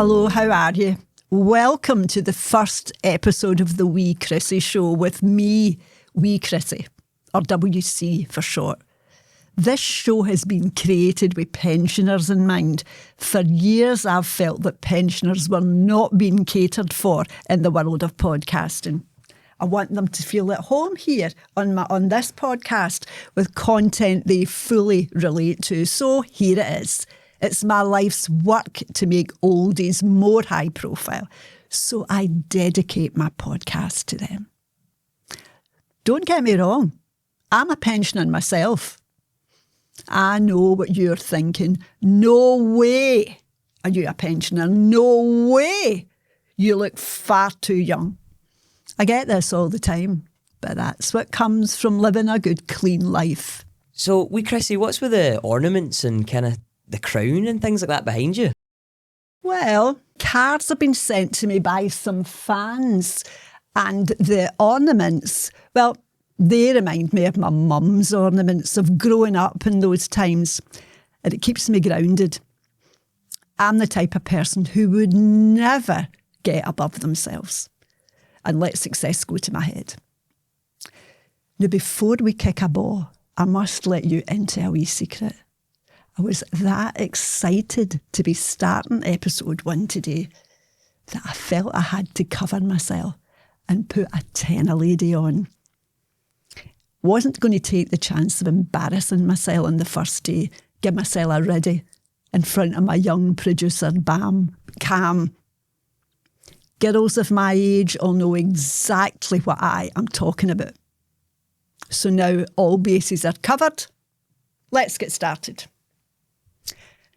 Hello, how are you? Welcome to the first episode of the Wee Chrissy Show with me, Wee Chrissy, or WC for short. This show has been created with pensioners in mind. For years I've felt that pensioners were not being catered for in the world of podcasting. I want them to feel at home here on this podcast with content they fully relate to. So here it is. It's my life's work to make oldies more high profile. So I dedicate my podcast to them. Don't get me wrong. I'm a pensioner myself. I know what you're thinking. No way are you a pensioner. No way. You look far too young. I get this all the time, but that's what comes from living a good, clean life. So, wee Chrissy, what's with the ornaments and kind of the crown and things like that behind you? Well, cards have been sent to me by some fans, and the ornaments, well, they remind me of my mum's ornaments of growing up in those times, and it keeps me grounded. I'm the type of person who would never get above themselves and let success go to my head. Now, before we kick a ball, I must let you into a wee secret. I was that excited to be starting episode 1 today that I felt I had to cover myself and put a tenner lady on. Wasn't going to take the chance of embarrassing myself on the first day, give myself a ready in front of my young producer, Cam. Girls of my age all know exactly what I am talking about. So now all bases are covered. Let's get started.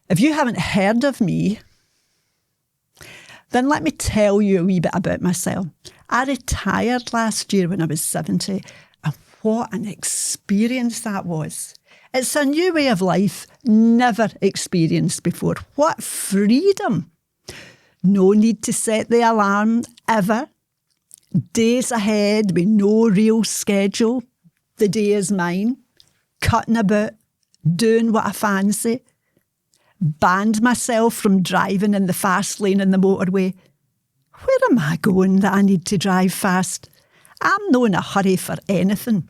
If you haven't heard of me, then let me tell you a wee bit about myself. I retired last year when I was 70, and what an experience that was. It's a new way of life, never experienced before. What freedom! No need to set the alarm, ever. Days ahead with no real schedule. The day is mine. Cutting about, doing what I fancy. Banned myself from driving in the fast lane in the motorway. Where am I going that I need to drive fast? I'm not in a hurry for anything.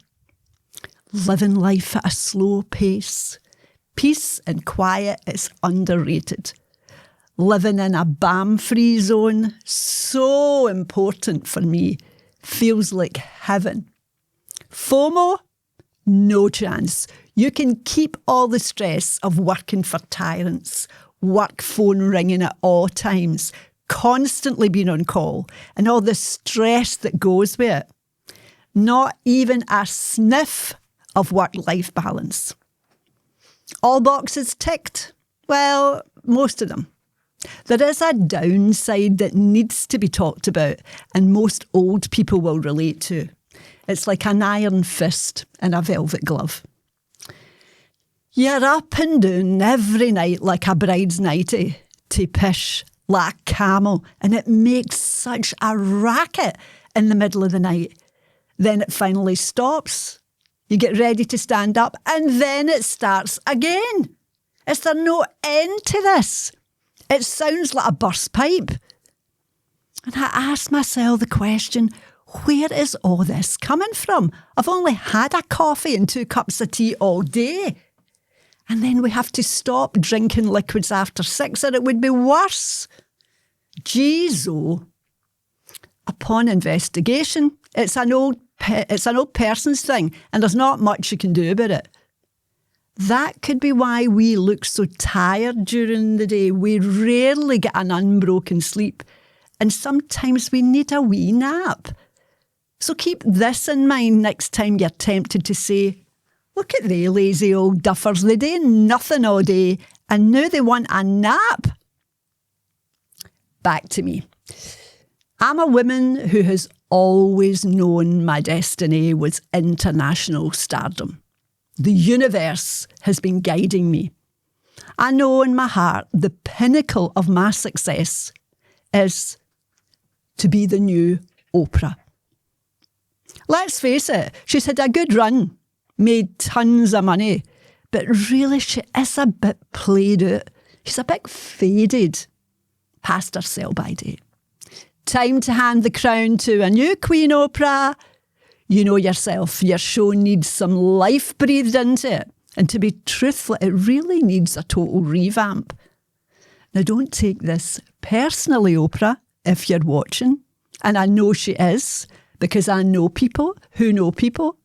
Living life at a slow pace. Peace and quiet is underrated. Living in a BAM-free zone, so important for me, feels like heaven. FOMO? No chance. You can keep all the stress of working for tyrants, work phone ringing at all times, constantly being on call, and all the stress that goes with it. Not even a sniff of work-life balance. All boxes ticked? Well, most of them. There is a downside that needs to be talked about, and most old people will relate to. It's like an iron fist in a velvet glove. You're up and down every night like a bride's nightie to pish like camel, and it makes such a racket in the middle of the night. Then it finally stops. You get ready to stand up, and then it starts again. Is there no end to this? It sounds like a burst pipe. And I ask myself the question, where is all this coming from? I've only had a coffee and 2 cups of tea all day. And then we have to stop drinking liquids after 6 or it would be worse. Jeez, oh. Upon investigation, it's an old person's thing and there's not much you can do about it. That could be why we look so tired during the day. We rarely get an unbroken sleep, and sometimes we need a wee nap. So keep this in mind next time you're tempted to say, look at they lazy old duffers, they do nothing all day, and now they want a nap. Back to me. I'm a woman who has always known my destiny was international stardom. The universe has been guiding me. I know in my heart the pinnacle of my success is to be the new Oprah. Let's face it, she's had a good run, made tons of money, but really she is a bit played out. She's a bit faded. past her sell-by date. Time to hand the crown to a new Queen, Oprah. You know yourself, your show needs some life breathed into it. And to be truthful, it really needs a total revamp. Now, don't take this personally, Oprah, if you're watching. And I know she is, because I know people who know people.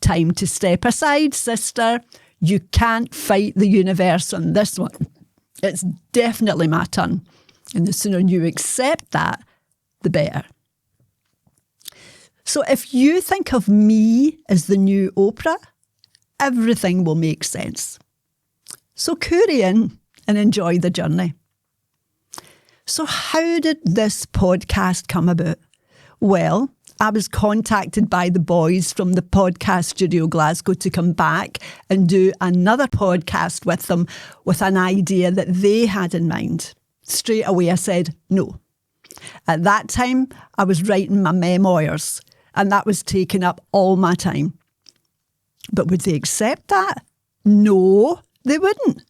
Time to step aside, sister. You can't fight the universe on this one. It's definitely my turn. And the sooner you accept that, the better. So if you think of me as the new Oprah, everything will make sense. So curry in and enjoy the journey. So how did this podcast come about? Well, I was contacted by the boys from the Podcast Studio Glasgow to come back and do another podcast with them with an idea that they had in mind. Straight away I said no. At that time, I was writing my memoirs, and that was taking up all my time. But would they accept that? No, they wouldn't.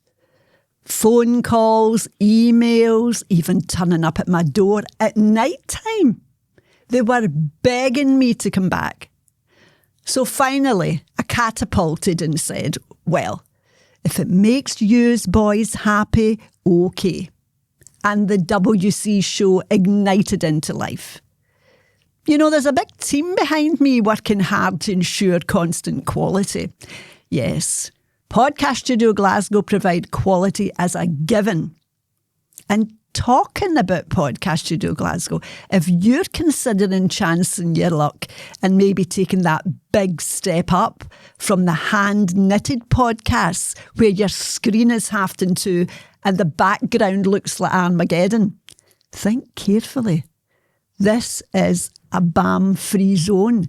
Phone calls, emails, even turning up at my door at night time. They were begging me to come back. So finally, I catapulted and said, well, if it makes yous boys happy, okay. And the WC show ignited into life. You know, there's a big team behind me working hard to ensure constant quality. Yes, Podcast Studio Glasgow provide quality as a given. And talking about Podcast Studio Glasgow, if you're considering chancing your luck and maybe taking that big step up from the hand-knitted podcasts where your screen is halved to and the background looks like Armageddon, think carefully. This is a BAM-free zone.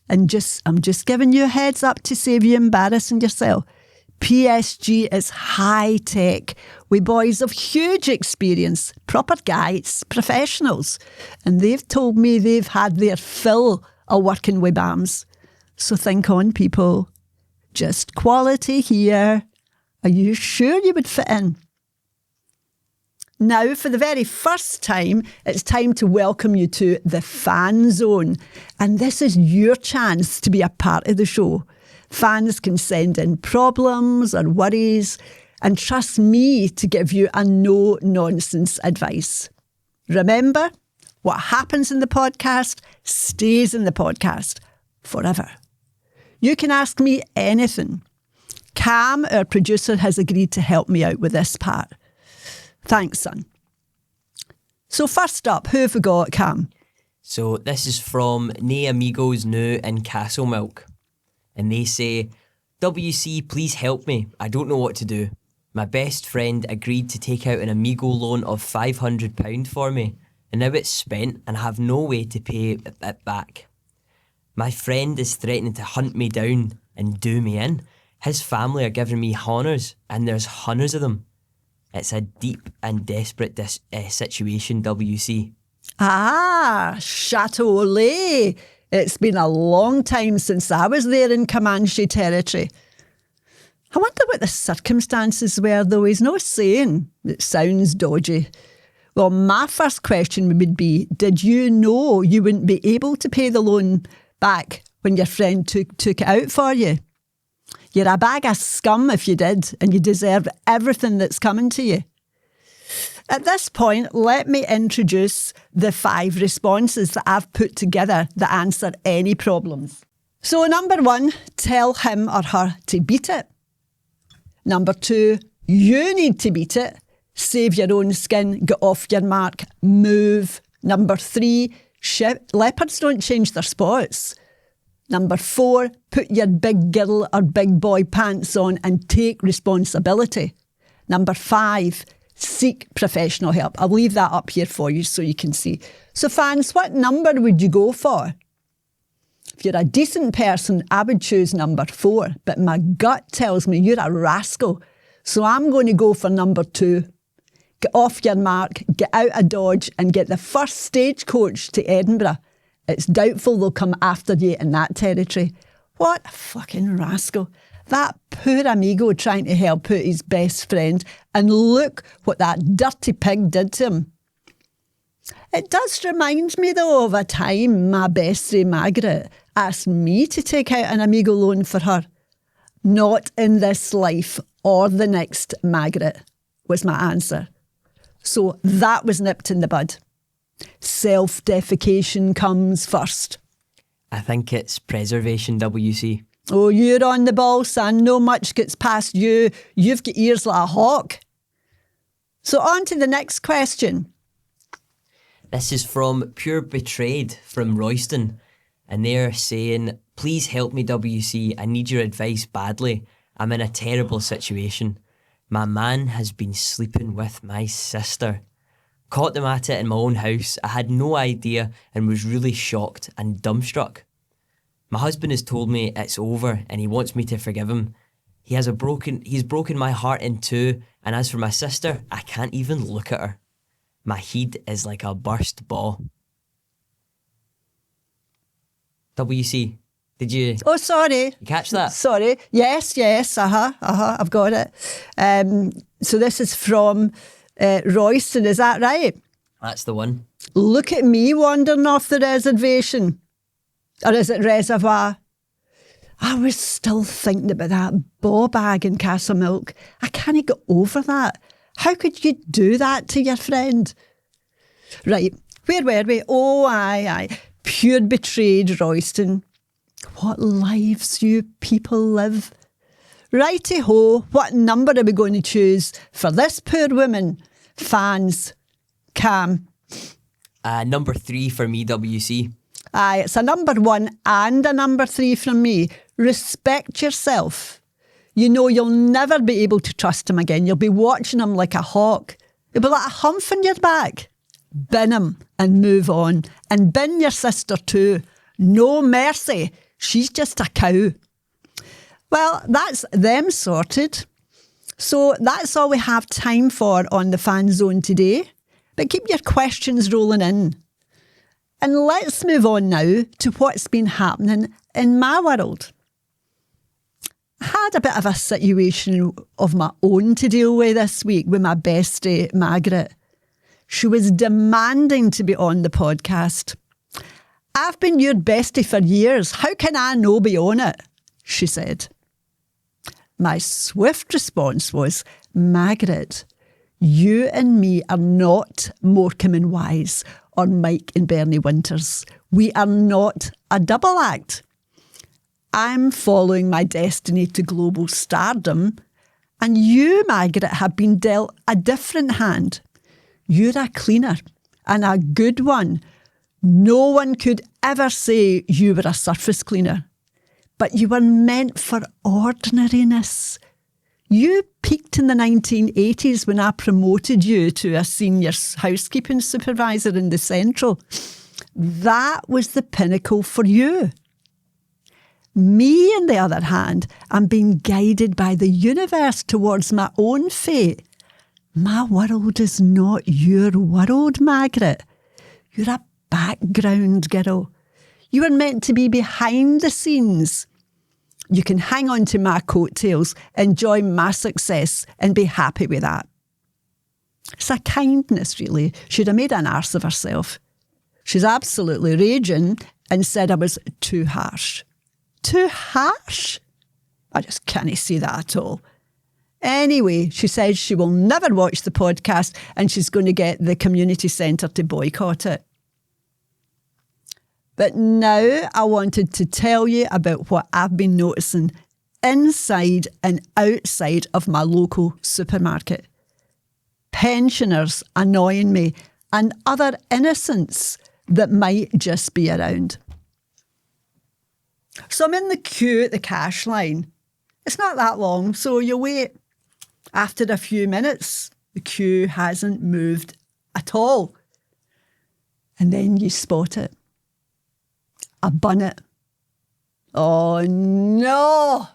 And I'm just giving you a heads up to save you embarrassing yourself. PSG is high tech, with boys of huge experience, proper guys, professionals. And they've told me they've had their fill of working with BAMs. So think on, people. Just quality here. Are you sure you would fit in? Now, for the very first time, it's time to welcome you to the Fan Zone. And this is your chance to be a part of the show. Fans can send in problems or worries and trust me to give you a no-nonsense advice. Remember, what happens in the podcast stays in the podcast forever. You can ask me anything. Cam, our producer, has agreed to help me out with this part. Thanks, son. So first up, who have we got, Cam? So this is from Nae Amigos New in Castle Milk. And they say, WC, please help me. I don't know what to do. My best friend agreed to take out an Amigo loan of £500 for me, and now it's spent and I have no way to pay it back. My friend is threatening to hunt me down and do me in. His family are giving me honours, and there's hundreds of them. It's a deep and desperate situation, WC. Ah, Chateau Olay. It's been a long time since I was there in Comanche territory. I wonder what the circumstances were, though. He's not saying. It sounds dodgy. Well, my first question would be, did you know you wouldn't be able to pay the loan back when your friend took it out for you? You're a bag of scum if you did, and you deserve everything that's coming to you. At this point, let me introduce the 5 responses that I've put together that answer any problems. So number 1, tell him or her to beat it. Number 2, you need to beat it. Save your own skin, get off your mark, move. Number 3, leopards don't change their spots. Number 4, put your big girl or big boy pants on and take responsibility. Number 5, seek professional help. I'll leave that up here for you so you can see. So fans, what number would you go for? If you're a decent person, I would choose number 4, but my gut tells me you're a rascal. So I'm going to go for number 2. Get off your mark, get out of Dodge and get the first stagecoach to Edinburgh. It's doubtful they'll come after you in that territory. What a fucking rascal. That poor amigo trying to help out his best friend, and look what that dirty pig did to him. It does remind me, though, of a time my bestie Margaret asked me to take out an Amigo loan for her. Not in this life or the next, Margaret, was my answer. So that was nipped in the bud. Self-defecation comes first. I think it's preservation, WC. Oh, you're on the ball, son. No much gets past you. You've got ears like a hawk. So on to the next question. This is from Pure Betrayed from Royston. And they're saying, please help me, WC. I need your advice badly. I'm in a terrible situation. My man has been sleeping with my sister. Caught them at it in my own house. I had no idea and was really shocked and dumbstruck. My husband has told me it's over and he wants me to forgive him. He's broken my heart in two, and as for my sister, I can't even look at her. My head is like a burst ball. WC, did you... Oh, sorry. You catch that? Sorry. Yes, I've got it. So this is from Royston, is that right? That's the one. Look at me wandering off the reservation. Or is it reservoir? I was still thinking about that ball bag in Castlemilk. I can't get over that. How could you do that to your friend? Right, where were we? Oh, aye. Pure betrayed, Royston. What lives you people live. Righty-ho, what number are we going to choose for this poor woman? Fans. Cam. Number 3 for me, WC. Aye, it's a number 1 and a number 3 from me. Respect yourself. You know you'll never be able to trust him again. You'll be watching him like a hawk. It'll be like a hump in your back. Bin him and move on. And bin your sister too. No mercy. She's just a cow. Well, that's them sorted. So that's all we have time for on the Fan Zone today. But keep your questions rolling in. And let's move on now to what's been happening in my world. I had a bit of a situation of my own to deal with this week with my bestie, Margaret. She was demanding to be on the podcast. I've been your bestie for years. How can I no be on it? She said. My swift response was, Margaret, you and me are not Morecambe and Wise or Mike and Bernie Winters. We are not a double act. I'm following my destiny to global stardom, and you, Margaret, have been dealt a different hand. You're a cleaner, and a good one. No one could ever say you were a surface cleaner, but you were meant for ordinariness. You peaked in the 1980s when I promoted you to a senior housekeeping supervisor in the Central. That was the pinnacle for you. Me, on the other hand, am being guided by the universe towards my own fate. My world is not your world, Margaret. You're a background girl. You are meant to be behind the scenes. You can hang on to my coattails, enjoy my success and be happy with that. It's a kindness, really. She'd have made an arse of herself. She's absolutely raging and said I was too harsh. Too harsh? I just can't see that at all. Anyway, she says she will never watch the podcast and she's going to get the community centre to boycott it. But now I wanted to tell you about what I've been noticing inside and outside of my local supermarket. Pensioners annoying me and other innocents that might just be around. So I'm in the queue at the cash line. It's not that long, so you wait. After a few minutes, the queue hasn't moved at all. And then you spot it. A bunnet. Oh no!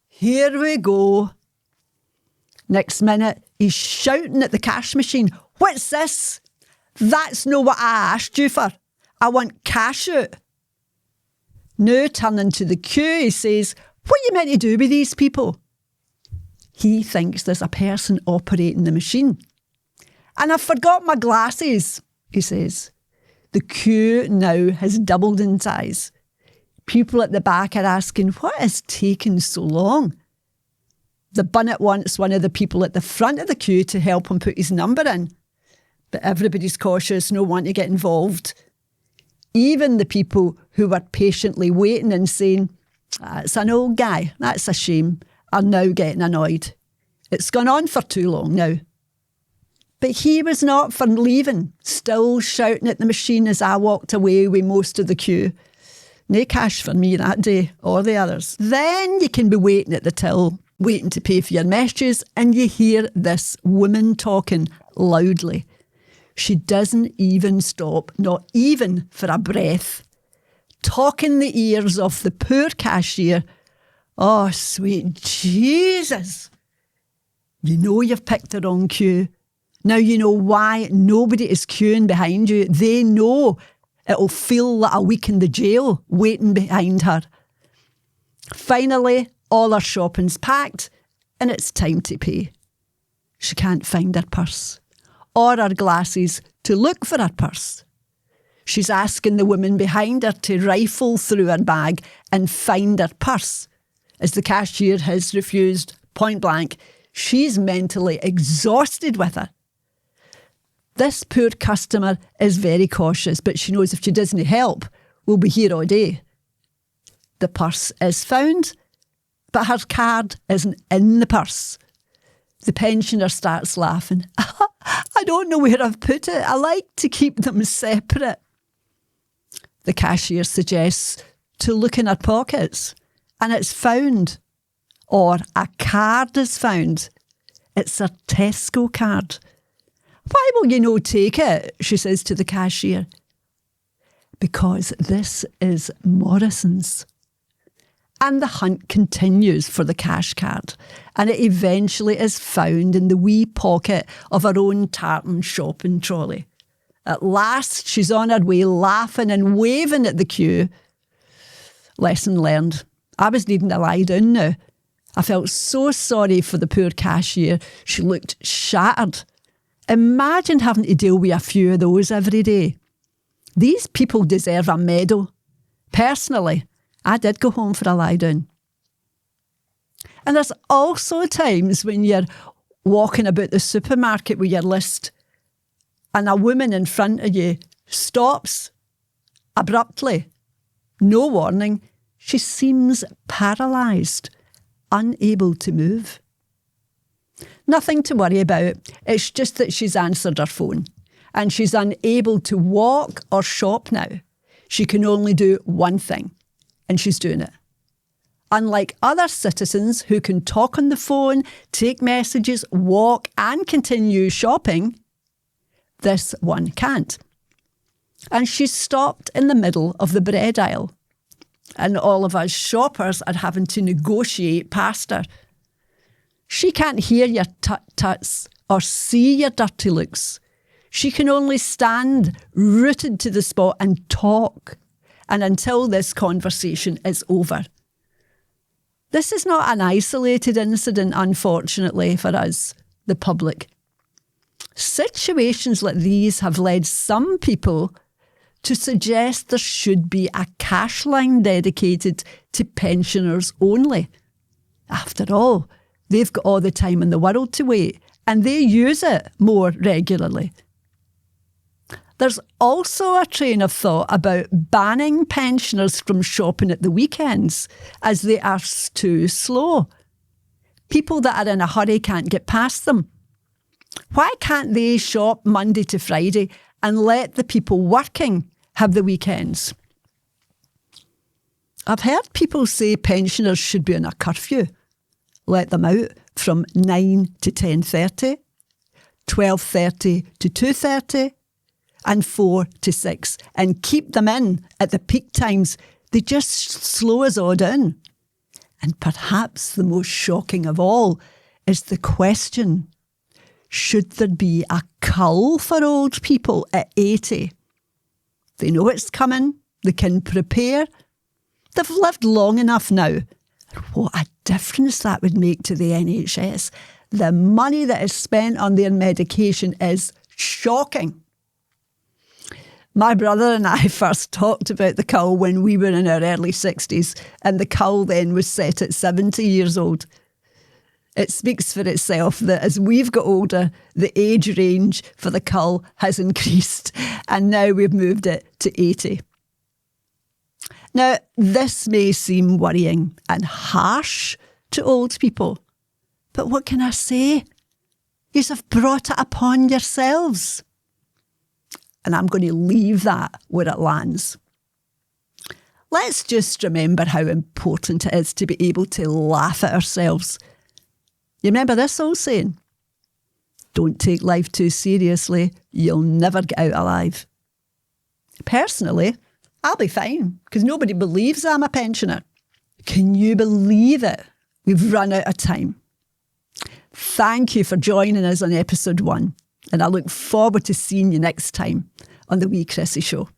Here we go. Next minute, he's shouting at the cash machine. What's this? That's not what I asked you for. I want cash out. Now turning to the queue, he says, what are you meant to do with these people? He thinks there's a person operating the machine. And I've forgot my glasses. he says. The queue now has doubled in size. People at the back are asking, what is taking so long? The bunnet wants one of the people at the front of the queue to help him put his number in. But everybody's cautious, no one to get involved. Even the people who were patiently waiting and saying, it's an old guy, that's a shame, are now getting annoyed. It's gone on for too long now. But he was not for leaving, still shouting at the machine as I walked away with most of the queue. No cash for me that day, or the others. Then you can be waiting at the till, waiting to pay for your messages, and you hear this woman talking loudly. She doesn't even stop, not even for a breath, talking the ears off the poor cashier. Oh, sweet Jesus. You know you've picked the wrong queue. Now you know why nobody is queuing behind you. They know it'll feel like a week in the jail waiting behind her. Finally, all her shopping's packed and it's time to pay. She can't find her purse or her glasses to look for her purse. She's asking the woman behind her to rifle through her bag and find her purse. As the cashier has refused point blank, she's mentally exhausted with her. This poor customer is very cautious, but she knows if she doesn't help, we'll be here all day. The purse is found, but her card isn't in the purse. The pensioner starts laughing. I don't know where I've put it. I like to keep them separate. The cashier suggests to look in her pockets, and it's found. Or a card is found. It's a Tesco card. Why will you no take it? She says to the cashier. Because this is Morrison's. And the hunt continues for the cash card, and it eventually is found in the wee pocket of her own tartan shopping trolley. At last, she's on her way laughing and waving at the queue. Lesson learned. I was needing to lie down now. I felt so sorry for the poor cashier. She looked shattered. Imagine having to deal with a few of those every day. These people deserve a medal. Personally, I did go home for a lie down. And there's also times when you're walking about the supermarket with your list and a woman in front of you stops abruptly. No warning. She seems paralysed, unable to move. Nothing to worry about. It's just that she's answered her phone and she's unable to walk or shop now. She can only do one thing, and she's doing it. Unlike other citizens who can talk on the phone, take messages, walk and continue shopping, this one can't. And she's stopped in the middle of the bread aisle. And all of us shoppers are having to negotiate past her. She can't hear your tut-tuts or see your dirty looks. She can only stand rooted to the spot and talk. And until this conversation is over. This is not an isolated incident, unfortunately, for us, the public. Situations like these have led some people to suggest there should be a cash line dedicated to pensioners only. After all, they've got all the time in the world to wait, and they use it more regularly. There's also a train of thought about banning pensioners from shopping at the weekends as they are too slow. People that are in a hurry can't get past them. Why can't they shop Monday to Friday and let the people working have the weekends? I've heard people say pensioners should be on a curfew. Let them out from 9 to 10:30, 12:30 to 2:30, and 4 to 6, and keep them in at the peak times. They just slow us all down. And perhaps the most shocking of all is the question, should there be a cull for old people at 80? They know it's coming, they can prepare, they've lived long enough now. What a difference that would make to the NHS. The money that is spent on their medication is shocking. My brother and I first talked about the cull when we were in our early 60s, and the cull then was set at 70 years old. It speaks for itself that as we've got older, the age range for the cull has increased, and now we've moved it to 80. Now, this may seem worrying and harsh to old people, but what can I say? Yous have brought it upon yourselves. And I'm going to leave that where it lands. Let's just remember how important it is to be able to laugh at ourselves. You remember this old saying? Don't take life too seriously, you'll never get out alive. Personally, I'll be fine because nobody believes I'm a pensioner. Can you believe it? We've run out of time. Thank you for joining us on episode 1. And I look forward to seeing you next time on the Wee Chrissy Show.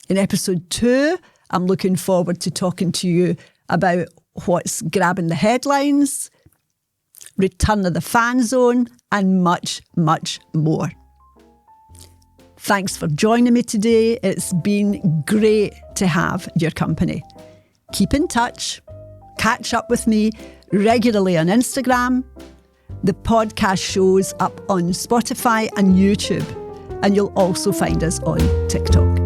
In episode 2, I'm looking forward to talking to you about what's grabbing the headlines, return of the fan zone, and much, much more. Thanks for joining me today. It's been great to have your company. Keep in touch. Catch up with me regularly on Instagram. The podcast shows up on Spotify and YouTube, and you'll also find us on TikTok.